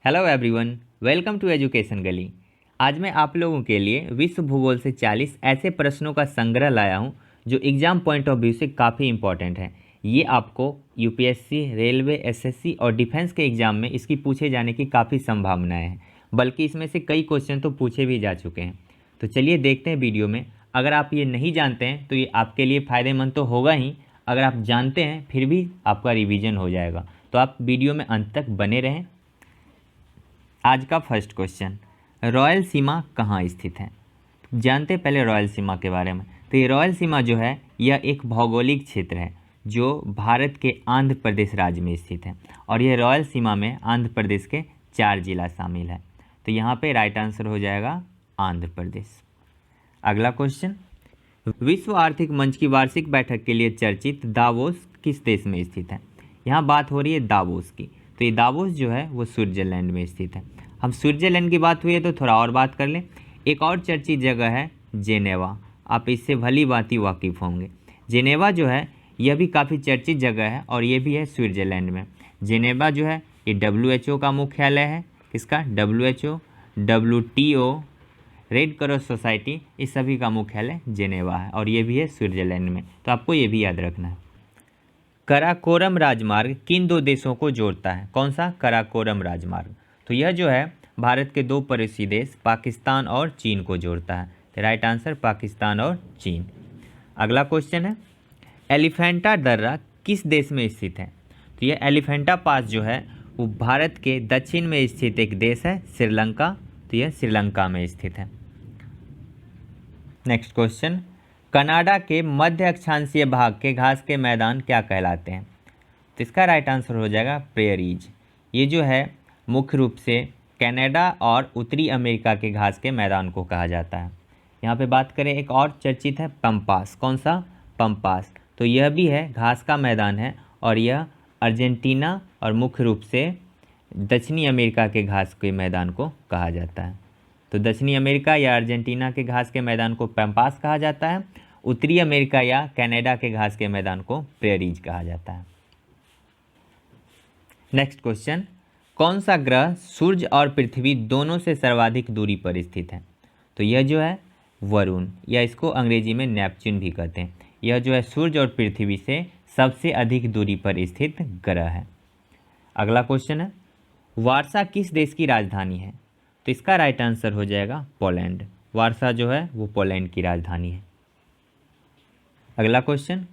Hello everyone, welcome to education Gali. आज मैं आप लोगों के लिए विश्व भूगोल से 40 ऐसे प्रश्नों का संग्रह लाया हूं जो एग्ज़ाम पॉइंट ऑफ व्यू से काफ़ी इंपॉर्टेंट हैं। ये आपको यूपीएससी, रेलवे, एसएससी और डिफेंस के एग्ज़ाम में इसकी पूछे जाने की काफ़ी संभावनाएं हैं, बल्कि इसमें से कई क्वेश्चन तो पूछे भी जा चुके हैं। तो चलिए देखते हैं वीडियो में। अगर आप ये नहीं जानते हैं तो ये आपके लिए फ़ायदेमंद तो होगा ही, अगर आप जानते हैं फिर भी आपका रिवीजन हो जाएगा। तो आप वीडियो में अंत तक बने रहें। आज का फर्स्ट क्वेश्चन, रॉयल सीमा कहाँ स्थित है? जानते हैं पहले रॉयल सीमा के बारे में। तो ये रॉयल सीमा जो है यह एक भौगोलिक क्षेत्र है जो भारत के आंध्र प्रदेश राज्य में स्थित है, और यह रॉयल सीमा में आंध्र प्रदेश के 4 जिला शामिल है। तो यहाँ पे राइट आंसर हो जाएगा आंध्र प्रदेश। अगला क्वेश्चन, विश्व आर्थिक मंच की वार्षिक बैठक के लिए चर्चित दावोस किस देश में स्थित है? यहाँ बात हो रही है दावोस की। तो ये दावोस जो है वो स्विट्जरलैंड में स्थित है। हम स्विट्जरलैंड की बात हुई है तो थोड़ा और बात कर लें। एक और चर्चित जगह है जेनेवा। आप इससे भली भांति वाकिफ़ होंगे। जेनेवा जो है यह भी काफ़ी चर्चित जगह है और ये भी है स्विट्जरलैंड में। जेनेवा जो है ये WHO का मुख्यालय है। किसका? WHO, WTO, red cross society, इस सभी का मुख्यालय जेनेवा है और ये भी है स्विट्जरलैंड में। तो आपको ये भी याद रखना है। कराकोरम राजमार्ग किन दो देशों को जोड़ता है? कौन सा कराकोरम राजमार्ग? तो यह जो है भारत के दो पड़ोसी देश पाकिस्तान और चीन को जोड़ता है। तो राइट आंसर पाकिस्तान और चीन। अगला क्वेश्चन है, एलिफेंटा दर्रा किस देश में स्थित है? तो यह एलिफेंटा पास जो है वो भारत के दक्षिण में स्थित एक देश है, श्रीलंका। तो यह श्रीलंका में स्थित है। नेक्स्ट क्वेश्चन, कनाडा के मध्य अक्षांशीय भाग के घास के मैदान क्या कहलाते हैं? तो इसका राइट आंसर हो जाएगा प्रेयरीज। ये जो है मुख्य रूप से कनाडा और उत्तरी अमेरिका के घास के मैदान को कहा जाता है। यहाँ पे बात करें, एक और चर्चित है पम्पास। कौन सा? पम्पास। तो यह भी है घास का मैदान है और यह अर्जेंटीना और मुख्य रूप से दक्षिणी अमेरिका के घास के मैदान को कहा जाता है। तो दक्षिणी अमेरिका या अर्जेंटीना के घास के मैदान को पैम्पास कहा जाता है। उत्तरी अमेरिका या कनाडा के घास के मैदान को प्रेरीज कहा जाता है। नेक्स्ट क्वेश्चन, कौन सा ग्रह सूर्य और पृथ्वी दोनों से सर्वाधिक दूरी पर स्थित है? तो यह जो है वरुण, या इसको अंग्रेजी में नेपच्यून भी कहते हैं। यह जो है सूर्य और पृथ्वी से सबसे अधिक दूरी पर स्थित ग्रह है। अगला क्वेश्चन है, वारसा किस देश की राजधानी है? तो इसका राइट आंसर हो जाएगा पोलैंड। वारसा जो है वो पोलैंड की राजधानी है। अगला क्वेश्चन,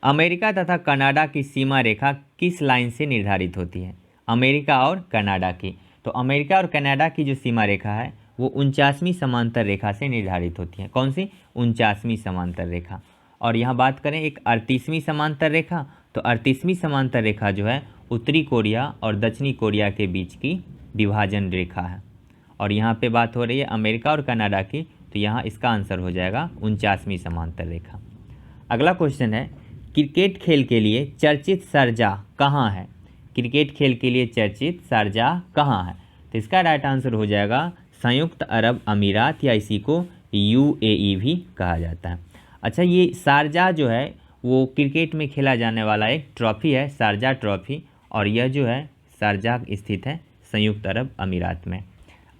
अमेरिका तथा कनाडा की सीमा रेखा किस लाइन से निर्धारित होती है? अमेरिका और कनाडा की। तो अमेरिका और कनाडा की जो सीमा रेखा है वो 49वीं समांतर रेखा से निर्धारित होती है। कौन सी? 49वीं समांतर रेखा। और यहाँ बात करें एक 38वीं समांतर रेखा, तो 38वीं समांतर रेखा जो है उत्तरी कोरिया और दक्षिणी कोरिया के बीच की विभाजन रेखा है। और यहाँ पे बात हो रही है अमेरिका और कनाडा की, तो यहाँ इसका आंसर हो जाएगा 49वीं समांतर रेखा। अगला क्वेश्चन है, क्रिकेट खेल के लिए चर्चित शारजाह कहाँ है? क्रिकेट खेल के लिए चर्चित शारजाह कहाँ है? तो इसका राइट आंसर हो जाएगा संयुक्त अरब अमीरात, या इसी को UAE भी कहा जाता है। अच्छा, ये शारजाह जो है वो क्रिकेट में खेला जाने वाला एक ट्रॉफी है, शारजाह ट्रॉफी, और यह जो है शारजाह स्थित है संयुक्त अरब अमीरात में।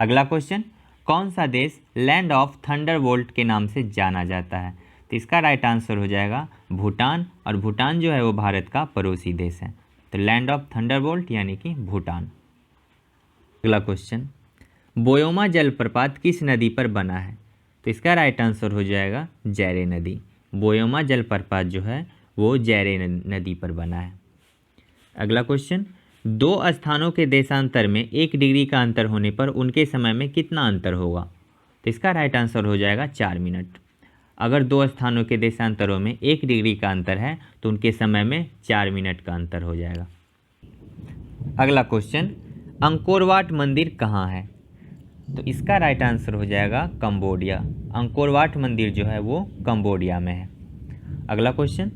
अगला क्वेश्चन, कौन सा देश लैंड ऑफ थंडरबोल्ट के नाम से जाना जाता है? तो इसका राइट आंसर हो जाएगा भूटान, और भूटान जो है वो भारत का पड़ोसी देश है। तो लैंड ऑफ थंडरबोल्ट यानी कि भूटान। अगला क्वेश्चन, बोयोमा जलप्रपात किस नदी पर बना है? तो इसका राइट आंसर हो जाएगा जैरे नदी। बोयोमा जलप्रपात जो है वो जैरे नदी पर बना है। अगला क्वेश्चन, दो स्थानों के देशांतर में 1 डिग्री का अंतर होने पर उनके समय में कितना अंतर होगा? तो इसका राइट आंसर हो जाएगा 4 मिनट। अगर दो स्थानों के देशांतरों में 1 डिग्री का अंतर है तो उनके समय में 4 मिनट का अंतर हो जाएगा। अगला क्वेश्चन, अंकोरवाट मंदिर कहाँ है? तो इसका राइट आंसर हो जाएगा कंबोडिया। अंकोरवाट मंदिर जो है वो कंबोडिया में है। अगला क्वेश्चन,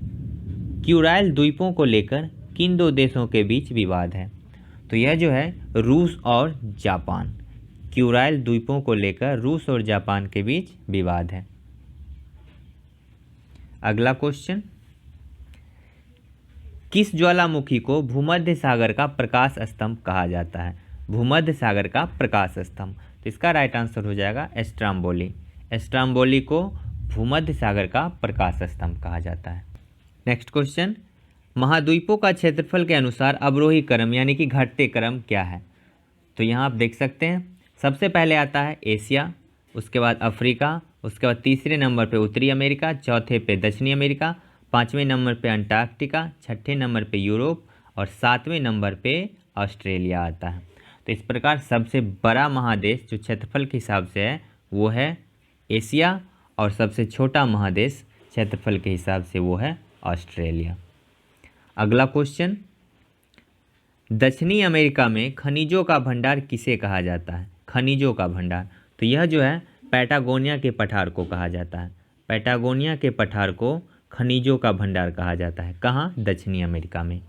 क्यूराइल द्वीपों को लेकर किन दो देशों के बीच विवाद है? तो यह जो है रूस और जापान। क्यूराइल द्वीपों को लेकर रूस और जापान के बीच विवाद है। अगला क्वेश्चन, किस ज्वालामुखी को भूमध्य सागर का प्रकाश स्तंभ कहा जाता है? भूमध्य सागर का प्रकाश स्तंभ। तो इसका राइट आंसर हो जाएगा स्ट्राम्बोली। स्ट्राम्बोली को भूमध्य सागर का प्रकाश स्तंभ कहा जाता है। नेक्स्ट क्वेश्चन, महाद्वीपों का क्षेत्रफल के अनुसार अवरोही क्रम यानी कि घटते क्रम क्या है? तो यहाँ आप देख सकते हैं, सबसे पहले आता है एशिया, उसके बाद अफ्रीका, उसके बाद तीसरे नंबर पे उत्तरी अमेरिका, चौथे पे दक्षिणी अमेरिका, पाँचवें नंबर पे अंटार्कटिका, छठे नंबर पे यूरोप और सातवें नंबर पे ऑस्ट्रेलिया आता है। तो इस प्रकार सबसे बड़ा महादेश जो क्षेत्रफल के हिसाब से है वो है एशिया और सबसे छोटा महादेश क्षेत्रफल के हिसाब से वो है ऑस्ट्रेलिया। अगला क्वेश्चन, दक्षिणी अमेरिका में खनिजों का भंडार किसे कहा जाता है? खनिजों का भंडार, तो यह जो है पैटागोनिया के पठार को कहा जाता है। पैटागोनिया के पठार को खनिजों का भंडार कहा जाता है। कहाँ? दक्षिणी अमेरिका में।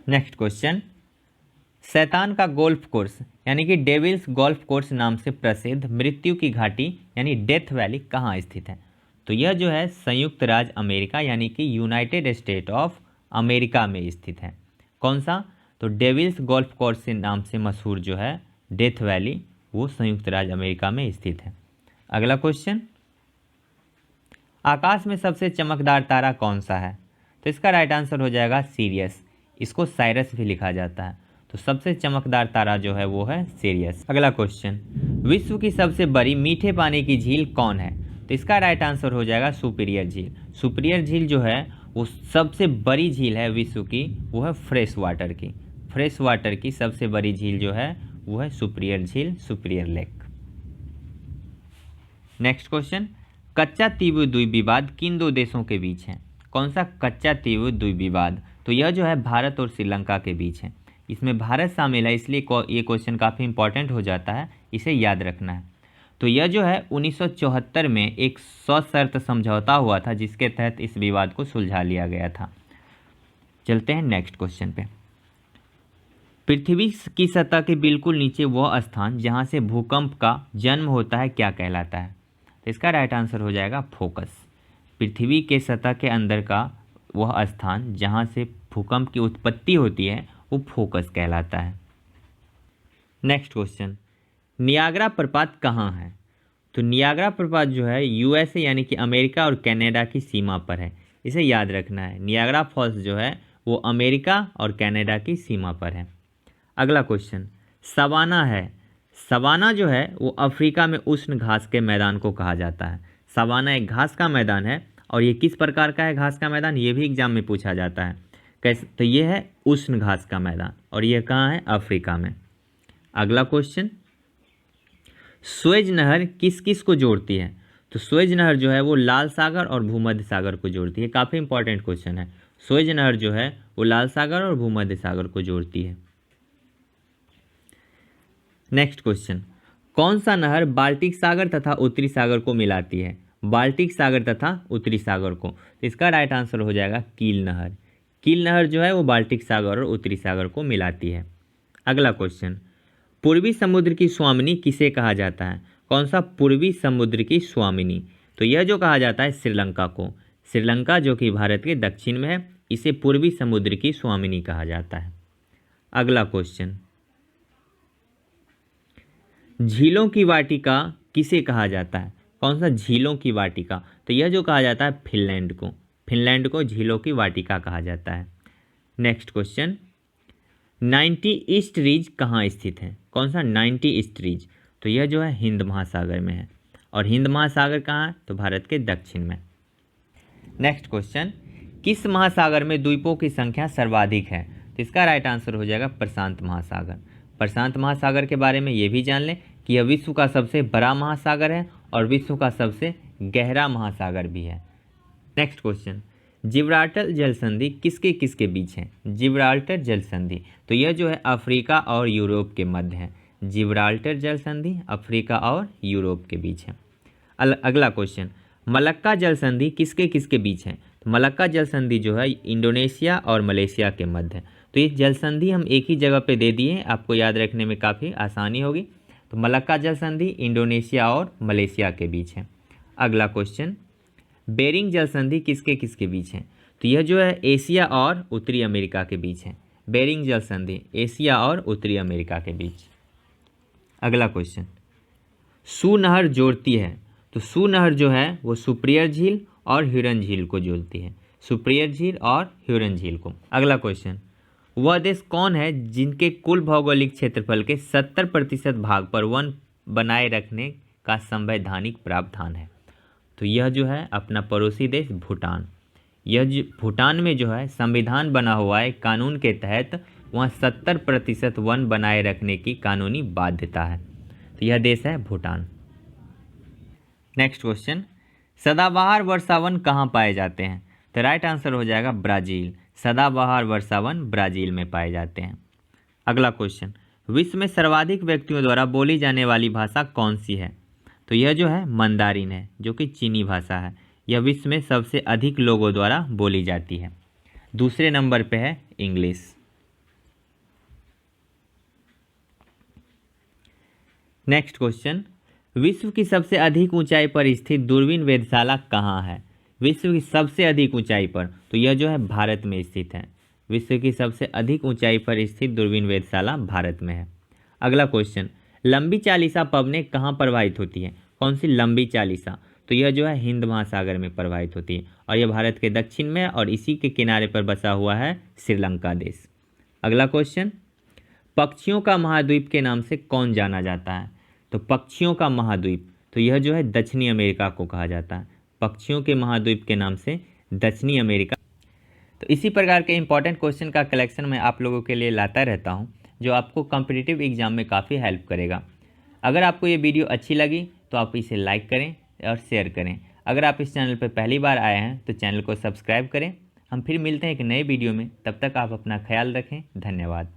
नेक्स्ट क्वेश्चन, शैतान का गोल्फ कोर्स यानी कि डेविल्स गोल्फ कोर्स नाम से प्रसिद्ध मृत्यु की घाटी यानी डेथ वैली कहाँ स्थित है? तो यह जो है संयुक्त राज्य अमेरिका यानी कि यूनाइटेड स्टेट ऑफ अमेरिका में स्थित है। कौन सा? तो डेविल्स गोल्फ कोर्स के नाम से मशहूर जो है डेथ वैली वो संयुक्त राज्य अमेरिका में स्थित है। अगला क्वेश्चन, आकाश में सबसे चमकदार तारा कौन सा है? तो इसका राइट आंसर हो जाएगा सीरियस, इसको साइरस भी लिखा जाता है। तो सबसे चमकदार तारा जो है वो है सीरियस। अगला क्वेश्चन, विश्व की सबसे बड़ी मीठे पानी की झील कौन है? तो इसका राइट आंसर हो जाएगा सुपीरियर झील। सुपीरियर झील जो है वो सबसे बड़ी झील है विश्व की, वो है फ्रेश वाटर की। फ्रेश वाटर की सबसे बड़ी झील जो है वो है सुपीरियर झील, सुपीरियर लेक। नेक्स्ट क्वेश्चन, कच्चा तीव्र द्वीप विवाद किन दो देशों के बीच है? कौन सा कच्चा तीव्र द्वीप विवाद? तो यह जो है भारत और श्रीलंका के बीच है। इसमें भारत शामिल है, इसलिए ये क्वेश्चन काफ़ी इंपॉर्टेंट हो जाता है, इसे याद रखना है। तो यह जो है 1974 में एक सशर्त समझौता हुआ था जिसके तहत इस विवाद को सुलझा लिया गया था। चलते हैं नेक्स्ट क्वेश्चन पे। पृथ्वी की सतह के बिल्कुल नीचे वह स्थान जहां से भूकंप का जन्म होता है क्या कहलाता है? तो इसका राइट आंसर हो जाएगा फोकस। पृथ्वी के सतह के अंदर का वह स्थान जहां से भूकंप की उत्पत्ति होती है वो फोकस कहलाता है। नेक्स्ट क्वेश्चन, नियाग्रा प्रपात कहाँ है? तो नियाग्रा प्रपात जो है यूएसए यानी कि अमेरिका और कनाडा की सीमा पर है, इसे याद रखना है। नियाग्रा फॉल्स जो है वो अमेरिका और कनाडा की सीमा पर है। अगला क्वेश्चन, सवाना है। सवाना जो है वो अफ्रीका में उष्ण घास के मैदान को कहा जाता है। सवाना एक घास का मैदान है और ये किस प्रकार का है घास का मैदान, ये भी एग्जाम में पूछा जाता है कैसे। तो ये है उष्ण घास का मैदान और ये कहाँ है? अफ्रीका में। अगला क्वेश्चन, स्वेज नहर किस किस को जोड़ती है? तो स्वेज नहर जो है वो लाल सागर और भूमध्य सागर को जोड़ती है। काफ़ी इंपॉर्टेंट क्वेश्चन है। स्वेज नहर जो है वो लाल सागर और भूमध्य सागर को जोड़ती है। नेक्स्ट क्वेश्चन, कौन सा नहर बाल्टिक सागर तथा उत्तरी सागर को मिलाती है? बाल्टिक सागर तथा उत्तरी सागर को। तो इसका राइट आंसर हो जाएगा कील नहर। कील नहर जो है वो बाल्टिक सागर और उत्तरी सागर को मिलाती है। अगला क्वेश्चन, पूर्वी समुद्र की स्वामिनी किसे कहा जाता है? कौन सा पूर्वी समुद्र की स्वामिनी? तो यह जो कहा जाता है श्रीलंका को। श्रीलंका जो कि भारत के दक्षिण में है, इसे पूर्वी समुद्र की स्वामिनी कहा जाता है। अगला क्वेश्चन, झीलों की वाटिका किसे कहा जाता है? कौन सा झीलों की वाटिका? तो यह जो कहा जाता है फिनलैंड को। फिनलैंड को झीलों की वाटिका कहा जाता है। नेक्स्ट क्वेश्चन, 90 ईस्ट रीज कहाँ स्थित है? कौन सा 90 ईस्ट रीज? तो यह जो है हिंद महासागर में है और हिंद महासागर कहाँ है? तो भारत के दक्षिण में। नेक्स्ट क्वेश्चन, किस महासागर में द्वीपों की संख्या सर्वाधिक है? तो इसका राइट आंसर हो जाएगा प्रशांत महासागर। प्रशांत महासागर के बारे में ये भी जान लें कि यह विश्व का सबसे बड़ा महासागर है और विश्व का सबसे गहरा महासागर भी है। नेक्स्ट क्वेश्चन, जिब्राल्टर जल संधि किसके किसके बीच है? जिब्राल्टर जल संधि, तो यह जो है अफ्रीका और यूरोप के मध्य है। जिब्राल्टर जल संधि अफ्रीका और यूरोप के बीच है। अगला क्वेश्चन, मलक्का जल संधि किसके किसके बीच है? तो मलक्का जल संधि जो है इंडोनेशिया और मलेशिया के मध्य है। तो ये जल संधि हम एक ही जगह पे दे दिए, आपको याद रखने में काफ़ी आसानी होगी। तो मलक्का जल संधि इंडोनेशिया और मलेशिया के बीच है। अगला क्वेश्चन, बेरिंग जल संधि किसके किसके बीच है? तो यह जो है एशिया और उत्तरी अमेरिका के बीच है। बेरिंग जल संधि एशिया और उत्तरी अमेरिका के बीच। अगला क्वेश्चन, सू नहर जोड़ती है, तो सू नहर जो है वो सुप्रियर झील और ह्यूरन झील को जोड़ती है, सुप्रियर झील और ह्यूरन झील को। अगला क्वेश्चन, वह देश कौन है जिनके कुल भौगोलिक क्षेत्रफल के 70% भाग पर वन बनाए रखने का संवैधानिक प्रावधान है? तो यह जो है अपना पड़ोसी देश भूटान। यह भूटान में जो है संविधान बना हुआ है, कानून के तहत वहाँ 70% वन बनाए रखने की कानूनी बाध्यता है। तो यह देश है भूटान। नेक्स्ट क्वेश्चन, सदाबहार वर्षावन कहाँ पाए जाते हैं? तो राइट आंसर हो जाएगा ब्राज़ील। सदाबहार वर्षावन ब्राज़ील में पाए जाते हैं। अगला क्वेश्चन, विश्व में सर्वाधिक व्यक्तियों द्वारा बोली जाने वाली भाषा कौन सी है? तो यह जो है मंदारिन है, जो कि चीनी भाषा है। यह विश्व में सबसे अधिक लोगों द्वारा बोली जाती है। दूसरे नंबर पे है इंग्लिश। नेक्स्ट क्वेश्चन, विश्व की सबसे अधिक ऊंचाई पर स्थित दूरबीन वेधशाला कहाँ है? विश्व की सबसे अधिक ऊंचाई पर, तो यह जो है भारत में स्थित है। विश्व की सबसे अधिक ऊंचाई पर स्थित दूरबीन वेधशाला भारत में है। अगला क्वेश्चन, लंबी चालीसा पवनें कहाँ प्रवाहित होती है? कौन सी लंबी चालीसा? तो यह जो है हिंद महासागर में प्रवाहित होती है और यह भारत के दक्षिण में और इसी के किनारे पर बसा हुआ है श्रीलंका देश। अगला क्वेश्चन, पक्षियों का महाद्वीप के नाम से कौन जाना जाता है? तो पक्षियों का महाद्वीप, तो यह जो है दक्षिणी अमेरिका को कहा जाता है। पक्षियों के महाद्वीप के नाम से दक्षिणी अमेरिका। तो इसी प्रकार के इंपॉर्टेंट क्वेश्चन का कलेक्शन मैं आप लोगों के लिए लाता रहता हूं, जो आपको कॉम्पिटिटिव एग्जाम में काफ़ी हेल्प करेगा। अगर आपको ये वीडियो अच्छी लगी तो आप इसे लाइक करें और शेयर करें। अगर आप इस चैनल पर पहली बार आए हैं तो चैनल को सब्सक्राइब करें। हम फिर मिलते हैं एक नए वीडियो में, तब तक आप अपना ख्याल रखें। धन्यवाद।